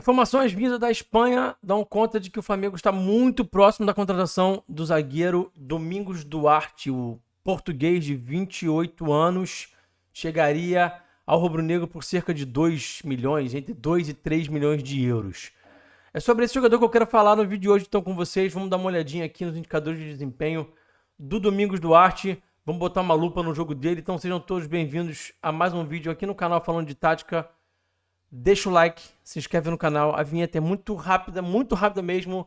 Informações vindas da Espanha dão conta de que o Flamengo está muito próximo da contratação do zagueiro Domingos Duarte, o português de 28 anos, chegaria ao rubro-negro por cerca de 2 milhões, entre 2 e 3 milhões de euros. É sobre esse jogador que eu quero falar no vídeo de hoje, então, com vocês. Vamos dar uma olhadinha aqui nos indicadores de desempenho do Domingos Duarte. Vamos botar uma lupa no jogo dele. Então, sejam todos bem-vindos a mais um vídeo aqui no canal falando de tática. Deixa o like, se inscreve no canal. A vinheta é muito rápida mesmo.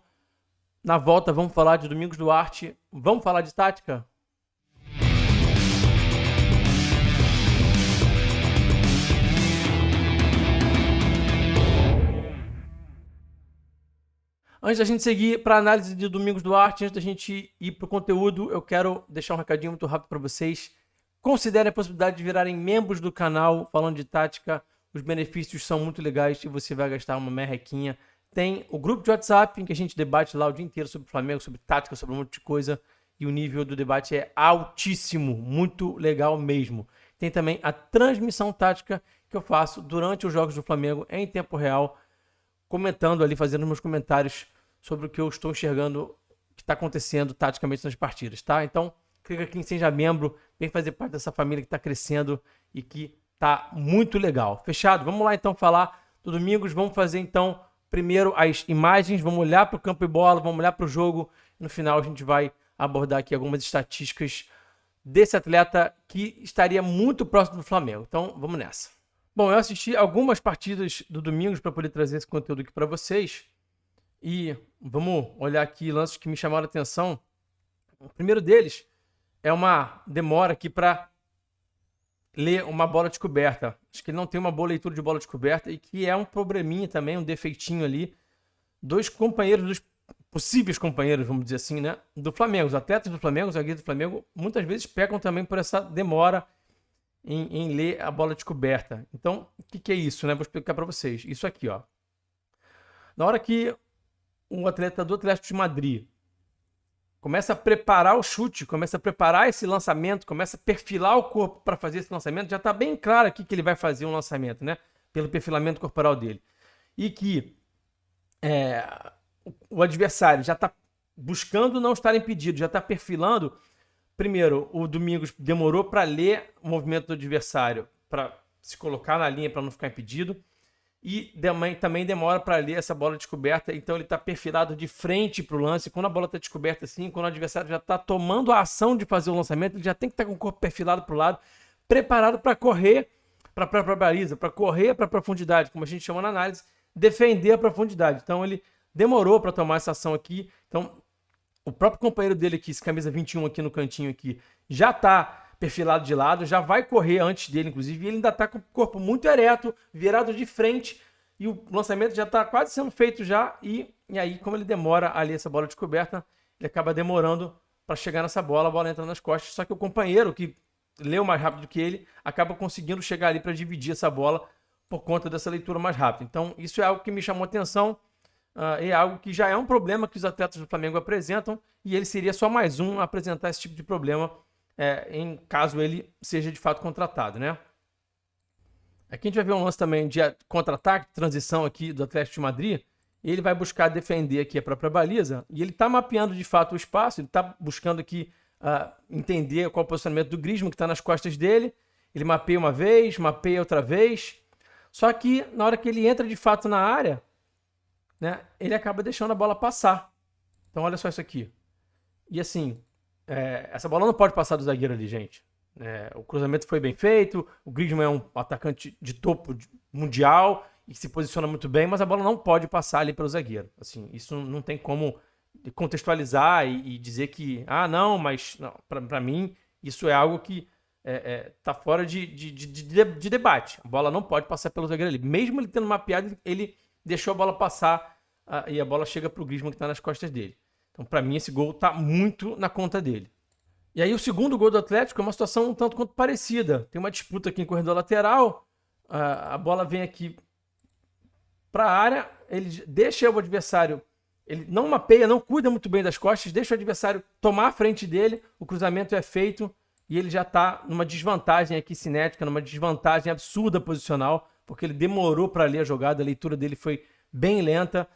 Na volta, vamos falar de Domingos Duarte. Vamos falar de tática? Antes da gente seguir para a análise de Domingos Duarte, antes da gente ir para o conteúdo, eu quero deixar um recadinho muito rápido para vocês. Considerem a possibilidade de virarem membros do canal falando de tática. Os benefícios são muito legais e você vai gastar uma merrequinha. Tem o grupo de WhatsApp em que a gente debate lá o dia inteiro sobre o Flamengo, sobre tática, sobre um monte de coisa. E o nível do debate é altíssimo, muito legal mesmo. Tem também a transmissão tática que eu faço durante os jogos do Flamengo em tempo real, comentando ali, fazendo meus comentários sobre o que eu estou enxergando que está acontecendo taticamente nas partidas, tá? Então, clica aqui em Seja Membro, vem fazer parte dessa família que está crescendo e que tá muito legal. Fechado? Vamos lá então falar do Domingos. Vamos fazer então primeiro as imagens, vamos olhar para o campo e bola, vamos olhar para o jogo. No final a gente vai abordar aqui algumas estatísticas desse atleta que estaria muito próximo do Flamengo. Então vamos nessa. Bom, eu assisti algumas partidas do Domingos para poder trazer esse conteúdo aqui para vocês. E vamos olhar aqui lances que me chamaram a atenção. O primeiro deles é uma demora aqui para ler uma bola descoberta. Acho que ele não tem uma boa leitura de bola descoberta e que é um probleminha também, um defeitinho ali. Dois possíveis companheiros, vamos dizer assim, né, do Flamengo. Os atletas do Flamengo, os zagueiros do Flamengo, muitas vezes pecam também por essa demora em ler a bola descoberta. Então, o que é isso, né? Vou explicar para vocês. Isso aqui, ó. Na hora que um atleta do Atlético de Madrid começa a preparar o chute, começa a preparar esse lançamento, começa a perfilar o corpo para fazer esse lançamento, já está bem claro aqui que ele vai fazer um lançamento, né? Pelo perfilamento corporal dele. E que o adversário já está buscando não estar impedido, já está perfilando. Primeiro, o Domingos demorou para ler o movimento do adversário, para se colocar na linha para não ficar impedido. E também demora para ler essa bola descoberta, então ele está perfilado de frente para o lance. Quando a bola está descoberta assim, quando o adversário já está tomando a ação de fazer o lançamento, ele já tem que estar com o corpo perfilado para o lado, preparado para correr para a baliza, para correr para a profundidade, como a gente chama na análise, defender a profundidade. Então ele demorou para tomar essa ação aqui. Então o próprio companheiro dele aqui, esse camisa 21 aqui no cantinho aqui, já está perfilado de lado, já vai correr antes dele, inclusive, e ele ainda está com o corpo muito ereto, virado de frente, e o lançamento já está quase sendo feito já, e aí, como ele demora ali essa bola descoberta, ele acaba demorando para chegar nessa bola, a bola entra nas costas, só que o companheiro, que leu mais rápido que ele, acaba conseguindo chegar ali para dividir essa bola por conta dessa leitura mais rápida. Então, isso é algo que me chamou a atenção, é algo que já é um problema que os atletas do Flamengo apresentam, e ele seria só mais um a apresentar esse tipo de problema, em caso ele seja de fato contratado, né? Aqui a gente vai ver um lance também de contra-ataque, transição aqui do Atlético de Madrid. E ele vai buscar defender aqui a própria baliza. E ele está mapeando de fato o espaço. Ele está buscando aqui entender qual é o posicionamento do Griezmann que está nas costas dele. Ele mapeia uma vez, mapeia outra vez. Só que na hora que ele entra de fato na área, né, ele acaba deixando a bola passar. Então olha só isso aqui. E assim, essa bola não pode passar do zagueiro ali, gente. O cruzamento foi bem feito, o Griezmann é um atacante de topo mundial e se posiciona muito bem, mas a bola não pode passar ali pelo zagueiro. Assim, isso não tem como contextualizar e dizer que, não, mas para mim isso é algo que tá fora de debate. A bola não pode passar pelo zagueiro ali. Mesmo ele tendo mapeado, ele deixou a bola passar e a bola chega para o Griezmann que está nas costas dele. Então, para mim, esse gol está muito na conta dele. E aí, o segundo gol do Atlético é uma situação um tanto quanto parecida. Tem uma disputa aqui em corredor lateral, a bola vem aqui para a área, ele deixa o adversário, ele não mapeia, não cuida muito bem das costas, deixa o adversário tomar a frente dele, o cruzamento é feito e ele já está numa desvantagem aqui cinética, numa desvantagem absurda posicional, porque ele demorou para ler a jogada, a leitura dele foi bem lenta.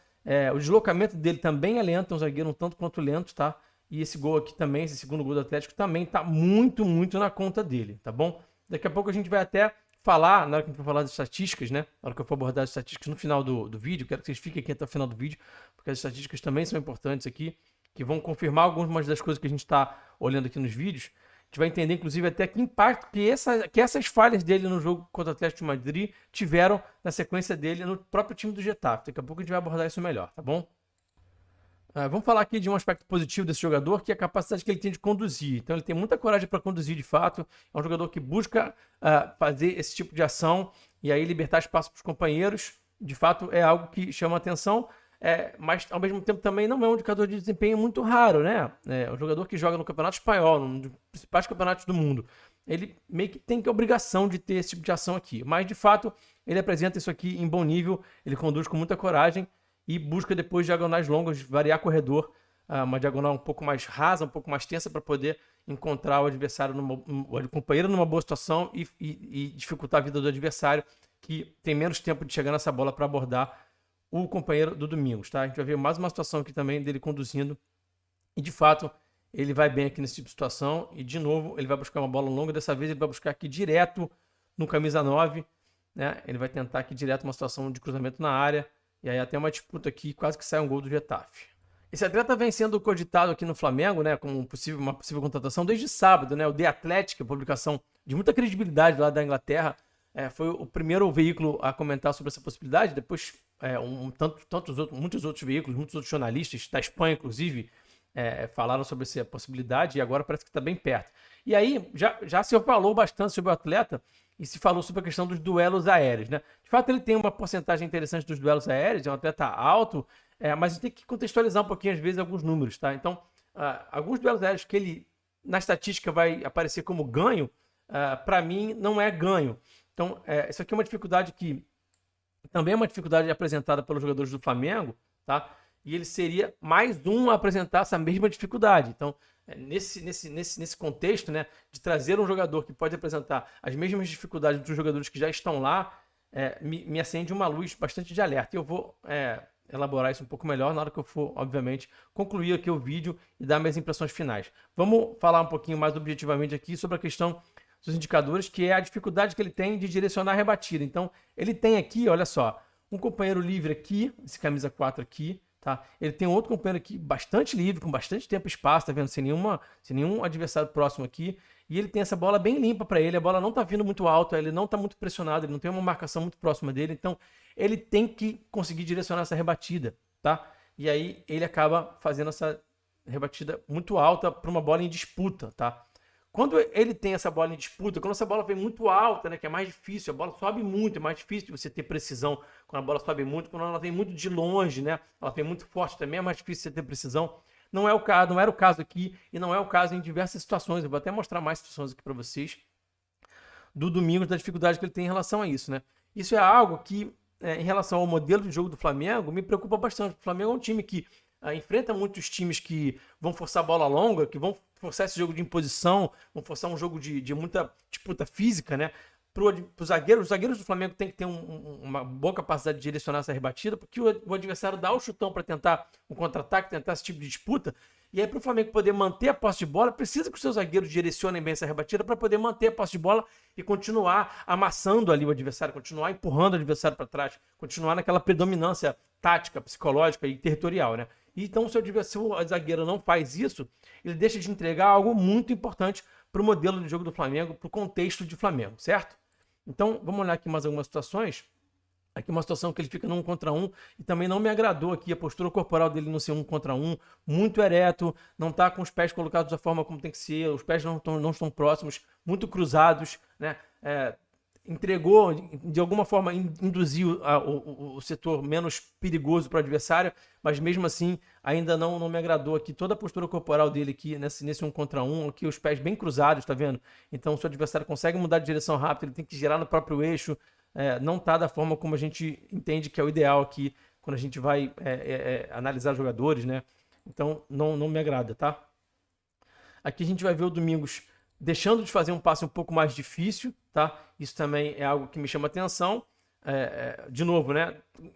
O deslocamento dele também é lento, é um zagueiro um tanto quanto lento, tá? E esse gol aqui também, esse segundo gol do Atlético também tá muito, muito na conta dele, tá bom? Daqui a pouco a gente vai até falar, na hora que a gente for falar das estatísticas, né? Na hora que eu for abordar as estatísticas no final do vídeo, quero que vocês fiquem aqui até o final do vídeo, porque as estatísticas também são importantes aqui, que vão confirmar algumas das coisas que a gente está olhando aqui nos vídeos. A gente vai entender, inclusive, até que impacto que essas falhas dele no jogo contra o Atlético de Madrid tiveram na sequência dele no próprio time do Getafe. Daqui a pouco a gente vai abordar isso melhor, tá bom? Vamos falar aqui de um aspecto positivo desse jogador, que é a capacidade que ele tem de conduzir. Então ele tem muita coragem para conduzir de fato. É um jogador que busca fazer esse tipo de ação e aí libertar espaço para os companheiros. De fato é algo que chama atenção, mas ao mesmo tempo também não é um indicador de desempenho muito raro, né? É um jogador que joga no Campeonato Espanhol, um dos principais campeonatos do mundo. Ele meio que tem a obrigação de ter esse tipo de ação aqui. Mas de fato ele apresenta isso aqui em bom nível, ele conduz com muita coragem e busca depois diagonais longas, variar corredor, uma diagonal um pouco mais rasa, um pouco mais tensa, para poder encontrar o adversário, o companheiro numa boa situação e dificultar a vida do adversário, que tem menos tempo de chegar nessa bola para abordar o companheiro do Domingos, tá? A gente vai ver mais uma situação aqui também dele conduzindo e, de fato, ele vai bem aqui nesse tipo de situação e, de novo, ele vai buscar uma bola longa, dessa vez ele vai buscar aqui direto no camisa 9, né? Ele vai tentar aqui direto uma situação de cruzamento na área. E aí até uma disputa aqui, quase que sai um gol do Getafe. Esse atleta vem sendo cogitado aqui no Flamengo, né, como uma possível contratação desde sábado, né? O The Athletic, a publicação de muita credibilidade lá da Inglaterra, foi o primeiro veículo a comentar sobre essa possibilidade. Depois, muitos outros veículos, muitos outros jornalistas, da Espanha inclusive, falaram sobre essa possibilidade e agora parece que está bem perto. E aí já se falou bastante sobre o atleta e se falou sobre a questão dos duelos aéreos, né? De fato, ele tem uma porcentagem interessante dos duelos aéreos, é um atleta alto, mas a gente tem que contextualizar um pouquinho, às vezes, alguns números, tá? Então, alguns duelos aéreos que ele, na estatística, vai aparecer como ganho, para mim, não é ganho. Então, isso aqui é uma dificuldade que também é uma dificuldade apresentada pelos jogadores do Flamengo, tá? E ele seria mais um a apresentar essa mesma dificuldade. Então, nesse contexto, né, de trazer um jogador que pode apresentar as mesmas dificuldades dos jogadores que já estão lá, me acende uma luz bastante de alerta. E eu vou elaborar isso um pouco melhor na hora que eu for, obviamente, concluir aqui o vídeo e dar minhas impressões finais. Vamos falar um pouquinho mais objetivamente aqui sobre a questão dos indicadores, que é a dificuldade que ele tem de direcionar a rebatida. Então, ele tem aqui, olha só, um companheiro livre aqui, esse camisa 4 aqui, tá? Ele tem um outro companheiro aqui bastante livre, com bastante tempo e espaço, tá vendo? Sem nenhum adversário próximo aqui. E ele tem essa bola bem limpa para ele, a bola não tá vindo muito alta, ele não tá muito pressionado, ele não tem uma marcação muito próxima dele, então ele tem que conseguir direcionar essa rebatida, tá? E aí ele acaba fazendo essa rebatida muito alta para uma bola em disputa, tá? Quando ele tem essa bola em disputa, quando essa bola vem muito alta, né, que é mais difícil, a bola sobe muito, é mais difícil de você ter precisão quando a bola sobe muito, quando ela vem muito de longe, né, ela vem muito forte também, é mais difícil você ter precisão. Não era o caso aqui e não é o caso em diversas situações. Eu vou até mostrar mais situações aqui para vocês do Domingos, da dificuldade que ele tem em relação a isso, né? Isso é algo que, em relação ao modelo de jogo do Flamengo, me preocupa bastante. O Flamengo é um time que enfrenta muitos times que vão forçar a bola longa, que vão forçar esse jogo de imposição, vão forçar um jogo de muita disputa física, né? Os zagueiros do Flamengo tem que ter uma boa capacidade de direcionar essa rebatida, porque o adversário dá o chutão para tentar um contra-ataque, tentar esse tipo de disputa. E aí, para o Flamengo poder manter a posse de bola, precisa que os seus zagueiros direcionem bem essa rebatida para poder manter a posse de bola e continuar amassando ali o adversário, continuar empurrando o adversário para trás, continuar naquela predominância tática, psicológica e territorial, né? Então, se o zagueiro não faz isso, ele deixa de entregar algo muito importante para o modelo de jogo do Flamengo, para o contexto de Flamengo, certo? Então, vamos olhar aqui mais algumas situações. Aqui uma situação que ele fica no 1 contra 1 e também não me agradou aqui a postura corporal dele no ser 1 contra 1, muito ereto, não está com os pés colocados da forma como tem que ser, os pés não estão próximos, muito cruzados, né? Entregou, de alguma forma induziu o setor menos perigoso para o adversário, mas mesmo assim ainda não me agradou aqui toda a postura corporal dele aqui nesse 1 contra 1, aqui os pés bem cruzados, tá vendo? Então se o adversário consegue mudar de direção rápido, ele tem que girar no próprio eixo, não tá da forma como a gente entende que é o ideal aqui, quando a gente vai analisar jogadores, né? Então não me agrada, tá? Aqui a gente vai ver o Domingos deixando de fazer um passe um pouco mais difícil, tá? Isso também é algo que me chama atenção. de novo, né?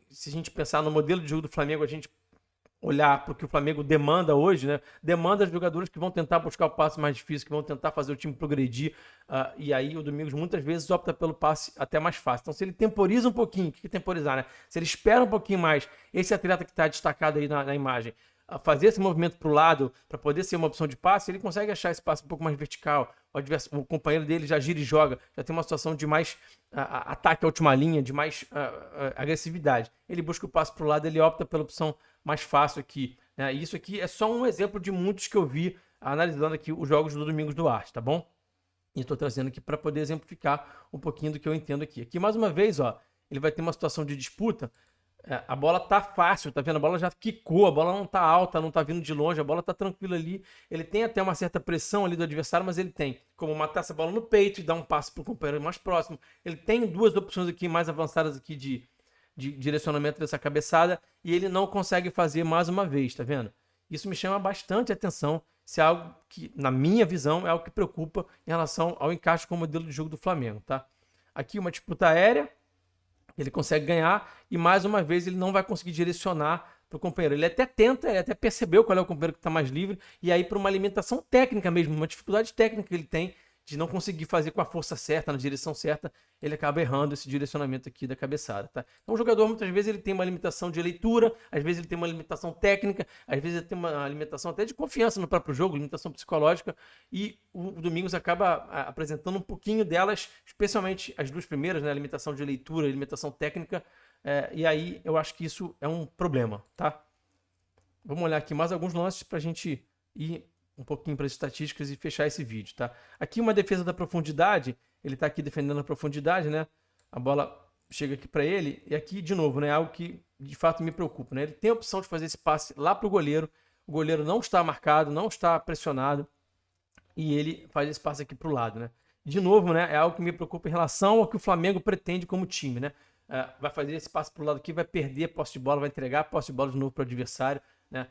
Se a gente pensar no modelo de jogo do Flamengo, a gente olhar para o que o Flamengo demanda hoje, né? Demanda de jogadores que vão tentar buscar o passe mais difícil, que vão tentar fazer o time progredir. E aí o Domingos muitas vezes opta pelo passe até mais fácil. Então, se ele temporiza um pouquinho, o que é temporizar, né? Se ele espera um pouquinho mais, esse atleta que está destacado aí na imagem, fazer esse movimento para o lado, para poder ser uma opção de passe, ele consegue achar esse passe um pouco mais vertical. O companheiro dele já gira e joga, já tem uma situação de mais ataque à última linha, de mais agressividade. Ele busca o passe para o lado, ele opta pela opção mais fácil aqui, né? E isso aqui é só um exemplo de muitos que eu vi analisando aqui os jogos do Domingos Duarte, tá bom? E estou trazendo aqui para poder exemplificar um pouquinho do que eu entendo aqui. Aqui, mais uma vez, ó, ele vai ter uma situação de disputa. A bola tá fácil, tá vendo? A bola já quicou, a bola não tá alta, não tá vindo de longe, a bola tá tranquila ali. Ele tem até uma certa pressão ali do adversário, mas ele tem como matar essa bola no peito e dar um passe pro companheiro mais próximo. Ele tem duas opções aqui mais avançadas aqui de direcionamento dessa cabeçada e ele não consegue fazer mais uma vez, tá vendo? Isso me chama bastante atenção. Isso é algo que, na minha visão, é algo que preocupa em relação ao encaixe com o modelo de jogo do Flamengo, tá? Aqui uma disputa aérea, ele consegue ganhar e mais uma vez ele não vai conseguir direcionar para o companheiro. Ele até tenta, ele até percebeu qual é o companheiro que está mais livre e aí por uma limitação técnica mesmo, uma dificuldade técnica que ele tem de não conseguir fazer com a força certa, na direção certa, ele acaba errando esse direcionamento aqui da cabeçada, tá? Então o jogador muitas vezes ele tem uma limitação de leitura, às vezes ele tem uma limitação técnica, às vezes ele tem uma limitação até de confiança no próprio jogo, limitação psicológica, e o Domingos acaba apresentando um pouquinho delas, especialmente as duas primeiras, né? A limitação de leitura e limitação técnica, e aí eu acho que isso é um problema, tá? Vamos olhar aqui mais alguns lances para a gente ir um pouquinho para as estatísticas e fechar esse vídeo, tá? Aqui uma defesa da profundidade, ele tá aqui defendendo a profundidade, né? A bola chega aqui para ele e aqui, de novo, né? Algo que de fato me preocupa, né? Ele tem a opção de fazer esse passe lá pro goleiro, o goleiro não está marcado, não está pressionado e ele faz esse passe aqui pro lado, né? De novo, né? É algo que me preocupa em relação ao que o Flamengo pretende como time, né? Vai fazer esse passe pro lado aqui, vai perder a posse de bola, vai entregar a posse de bola de novo pro adversário, né?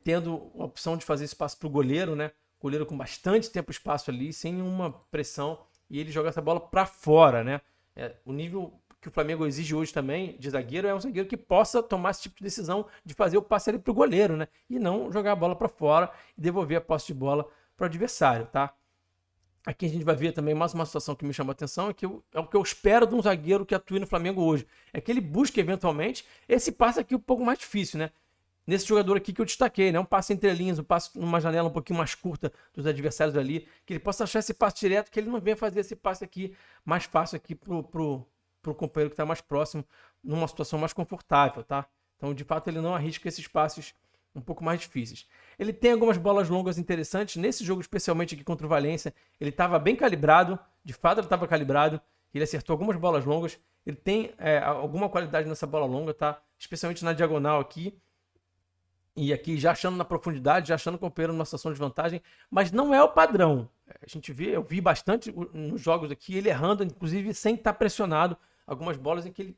Tendo a opção de fazer espaço para o goleiro, né? Goleiro com bastante tempo e espaço ali, sem uma pressão, e ele joga essa bola para fora, né? O nível que o Flamengo exige hoje também de zagueiro é um zagueiro que possa tomar esse tipo de decisão de fazer o passe ali para o goleiro, né? E não jogar a bola para fora e devolver a posse de bola para o adversário, tá? Aqui a gente vai ver também mais uma situação que me chama a atenção, é o que eu espero de um zagueiro que atue no Flamengo hoje. É que ele busque eventualmente esse passe aqui um pouco mais difícil, né? Nesse jogador aqui que eu destaquei, né? Um passe entre linhas, um passe numa janela um pouquinho mais curta dos adversários ali, que ele possa achar esse passe direto, que ele não venha fazer esse passe aqui mais fácil aqui pro companheiro que está mais próximo, numa situação mais confortável, tá? Então, de fato, ele não arrisca esses passes um pouco mais difíceis. Ele tem algumas bolas longas interessantes. Nesse jogo, especialmente aqui contra o Valência, ele estava bem calibrado, de fato ele estava calibrado, ele acertou algumas bolas longas, ele tem alguma qualidade nessa bola longa, tá? Especialmente na diagonal aqui, e aqui já achando na profundidade, já achando o companheiro numa situação de vantagem, mas não é o padrão. A gente vê, eu vi bastante nos jogos aqui, ele errando, inclusive sem estar pressionado, algumas bolas em que ele,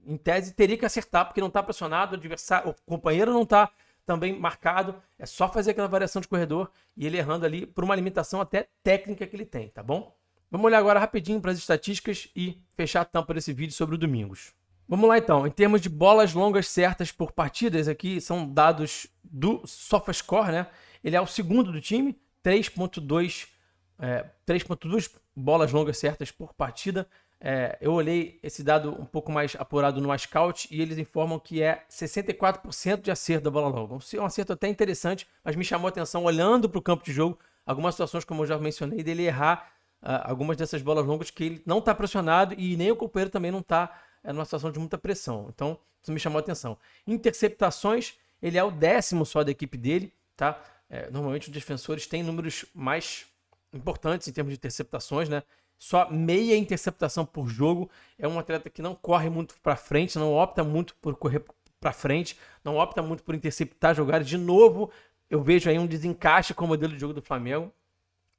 em tese, teria que acertar, porque não está pressionado, o adversário, o companheiro não está também marcado, é só fazer aquela variação de corredor e ele errando ali por uma limitação até técnica que ele tem, tá bom? Vamos olhar agora rapidinho para as estatísticas e fechar a tampa desse vídeo sobre o Domingos. Vamos lá então, em termos de bolas longas certas por partidas, aqui são dados do SofaScore, né? Ele é o segundo do time, 3.2 bolas longas certas por partida. Eu olhei esse dado um pouco mais apurado no iScout e eles informam que é 64% de acerto da bola longa. Um acerto até interessante, mas me chamou a atenção olhando para o campo de jogo, algumas situações, como eu já mencionei, dele errar algumas dessas bolas longas que ele não está pressionado e nem o companheiro também não está numa situação de muita pressão. Então, isso me chamou a atenção. Interceptações, ele é o 10º só da equipe dele, tá? Normalmente os defensores têm números mais importantes em termos de interceptações, né? Só meia interceptação por jogo. É um atleta que não corre muito para frente, não opta muito por correr para frente, não opta muito por interceptar jogadas. De novo, eu vejo aí um desencaixe com o modelo de jogo do Flamengo.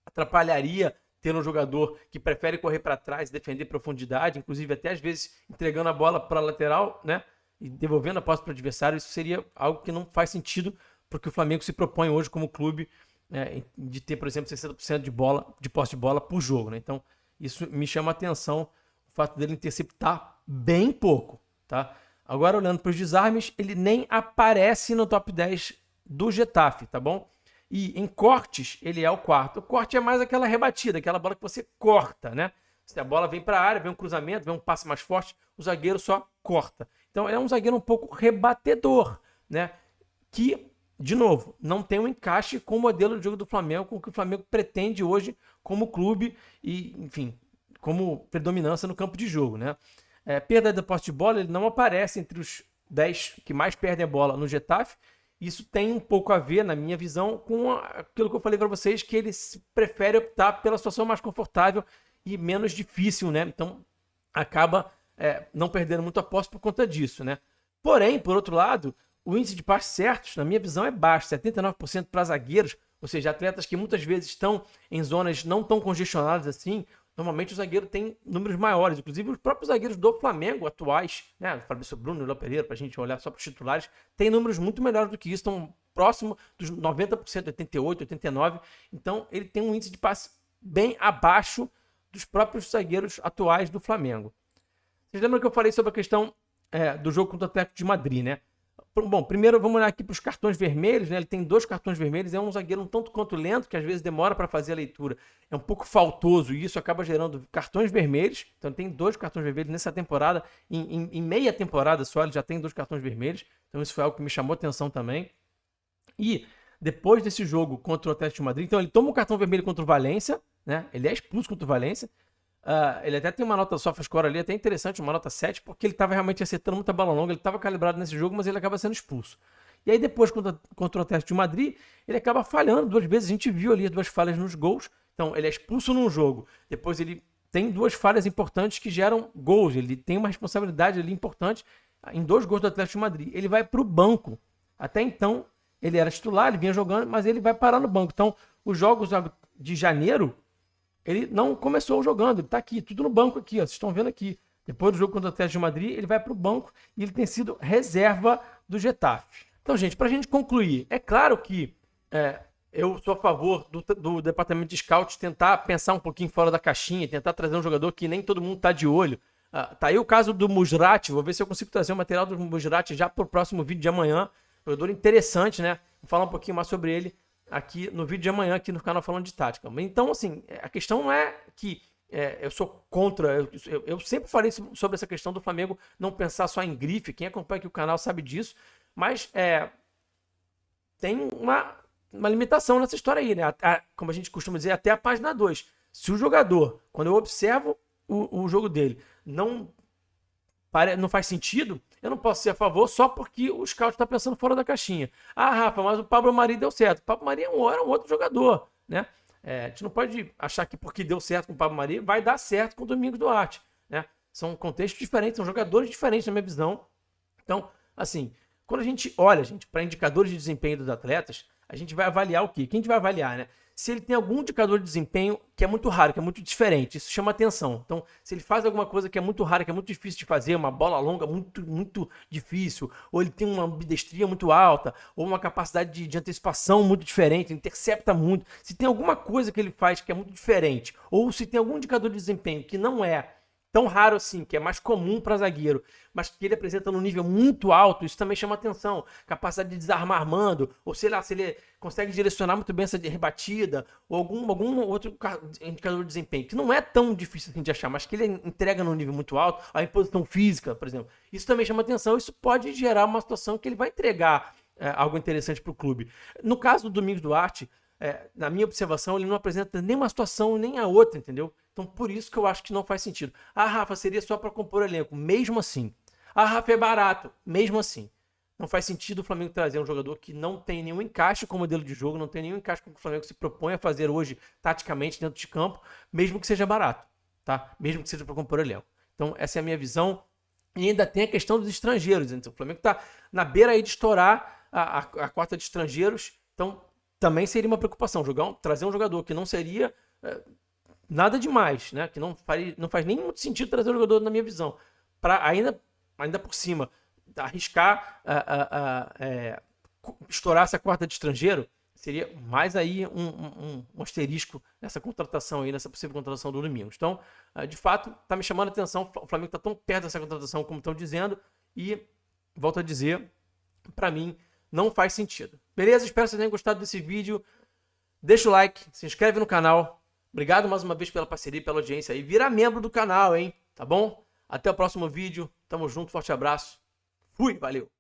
Atrapalharia ter um jogador que prefere correr para trás, defender profundidade, inclusive até às vezes entregando a bola para a lateral, né? E devolvendo a posse para o adversário. Isso seria algo que não faz sentido porque o Flamengo se propõe hoje como clube, né, de ter, por exemplo, 60% de posse de bola por jogo, né? Então, isso me chama a atenção, o fato dele interceptar bem pouco, tá? Agora, olhando para os desarmes, ele nem aparece no top 10 do Getafe, tá bom? E em cortes, ele é o quarto. O corte é mais aquela rebatida, aquela bola que você corta, né? Se a bola vem para a área, vem um cruzamento, vem um passe mais forte, o zagueiro só corta. Então, ele é um zagueiro um pouco rebatedor, né? Que, de novo, não tem um encaixe com o modelo de jogo do Flamengo, com o que o Flamengo pretende hoje como clube e, enfim, como predominância no campo de jogo, né? Perda da posse de bola, ele não aparece entre os 10 que mais perdem a bola no Getafe. Isso tem um pouco a ver, na minha visão, com aquilo que eu falei para vocês, que ele prefere optar pela situação mais confortável e menos difícil, né? Então, acaba não perdendo muito a posse por conta disso, né? Porém, por outro lado, o índice de passes certos, na minha visão, é baixo, 79% para zagueiros, ou seja, atletas que muitas vezes estão em zonas não tão congestionadas assim. Normalmente o zagueiro tem números maiores, inclusive os próprios zagueiros do Flamengo atuais, né? Fabrício Bruno e Léo Pereira, para a gente olhar só para os titulares, tem números muito melhores do que isso, estão próximo dos 90%, 88%, 89%. Então ele tem um índice de passe bem abaixo dos próprios zagueiros atuais do Flamengo. Vocês lembram que eu falei sobre a questão do jogo contra o Atlético de Madrid, né? Bom, primeiro vamos olhar aqui para os cartões vermelhos, né? Ele tem 2 cartões vermelhos, é um zagueiro um tanto quanto lento, que às vezes demora para fazer a leitura. É um pouco faltoso e isso acaba gerando cartões vermelhos. Então tem 2 cartões vermelhos nessa temporada. Em meia temporada só ele já tem 2 cartões vermelhos. Então isso foi algo que me chamou atenção também. E depois desse jogo contra o Atlético de Madrid, então ele toma um cartão vermelho contra o Valência, né? Ele é expulso contra o Valência. Ele até tem uma nota SofaScore ali, até interessante, uma nota 7, porque ele estava realmente acertando muita bola longa, ele estava calibrado nesse jogo, mas ele acaba sendo expulso. E aí depois, contra o Atlético de Madrid, ele acaba falhando 2 vezes, a gente viu ali 2 falhas nos gols. Então ele é expulso num jogo, depois ele tem 2 falhas importantes que geram gols, ele tem uma responsabilidade ali importante em 2 gols do Atlético de Madrid. Ele vai para o banco, até então ele era titular, ele vinha jogando, mas ele vai parar no banco. Então os jogos de janeiro, ele não começou jogando, ele tá aqui, tudo no banco aqui, ó, vocês estão vendo aqui. Depois do jogo contra o Atlético de Madrid, ele vai para o banco e ele tem sido reserva do Getafe. Então, gente, para a gente concluir, é claro que eu sou a favor do departamento de scout tentar pensar um pouquinho fora da caixinha, tentar trazer um jogador que nem todo mundo está de olho. Tá aí o caso do Musrati, vou ver se eu consigo trazer o material do Musrati já para o próximo vídeo de amanhã. Jogador interessante, né? Vou falar um pouquinho mais sobre ele aqui no vídeo de amanhã, aqui no canal Falando de Tática. Então, assim, a questão não é que eu sou contra, eu sempre falei sobre essa questão do Flamengo não pensar só em grife, quem acompanha aqui o canal sabe disso, mas tem uma limitação nessa história aí, né? Como a gente costuma dizer, até a página 2. Se o jogador, quando eu observo o jogo dele, não faz sentido, eu não posso ser a favor só porque o scout está pensando fora da caixinha. Rafa, mas o Pablo Mari deu certo. O Pablo Mari era um outro jogador, né? A gente não pode achar que porque deu certo com o Pablo Mari vai dar certo com o Domingos Duarte, né? São contextos diferentes, são jogadores diferentes na minha visão. Então, assim, quando a gente olha, para indicadores de desempenho dos atletas, a gente vai avaliar o quê? Quem a gente vai avaliar, né? Se ele tem algum indicador de desempenho que é muito raro, que é muito diferente, isso chama atenção. Então, se ele faz alguma coisa que é muito rara, que é muito difícil de fazer, uma bola longa muito, muito difícil, ou ele tem uma ambidestria muito alta, ou uma capacidade de antecipação muito diferente, intercepta muito, se tem alguma coisa que ele faz que é muito diferente, ou se tem algum indicador de desempenho que não é tão raro assim, que é mais comum para zagueiro, mas que ele apresenta num nível muito alto, isso também chama atenção. Capacidade de desarmar armando, ou sei lá, se ele consegue direcionar muito bem essa rebatida, ou algum outro indicador de desempenho, que não é tão difícil assim de achar, mas que ele entrega num nível muito alto, a imposição física, por exemplo. Isso também chama atenção, isso pode gerar uma situação que ele vai entregar algo interessante para o clube. No caso do Domingos Duarte, na minha observação, ele não apresenta nem uma situação nem a outra, entendeu? Então, por isso que eu acho que não faz sentido. Rafa, seria só para compor elenco. Mesmo assim. Rafa, é barato. Mesmo assim. Não faz sentido o Flamengo trazer um jogador que não tem nenhum encaixe com o modelo de jogo, não tem nenhum encaixe com o que o Flamengo se propõe a fazer hoje, taticamente, dentro de campo, mesmo que seja barato, tá? Mesmo que seja para compor elenco. Então, essa é a minha visão. E ainda tem a questão dos estrangeiros. Então, o Flamengo está na beira aí de estourar a cota de estrangeiros. Então, também seria uma preocupação, trazer um jogador que não seria nada demais, né? Que não faz nem muito sentido trazer um jogador, na minha visão, para ainda por cima arriscar estourar essa quarta de estrangeiro, seria mais aí um asterisco nessa contratação aí, nessa possível contratação do Domingos. Então, de fato, tá me chamando a atenção, o Flamengo tá tão perto dessa contratação como estão dizendo, e volto a dizer, para mim, não faz sentido. Beleza? Espero que vocês tenham gostado desse vídeo. Deixa o like, se inscreve no canal. Obrigado mais uma vez pela parceria e pela audiência aí. Vira membro do canal, hein? Tá bom? Até o próximo vídeo. Tamo junto, forte abraço. Fui, valeu!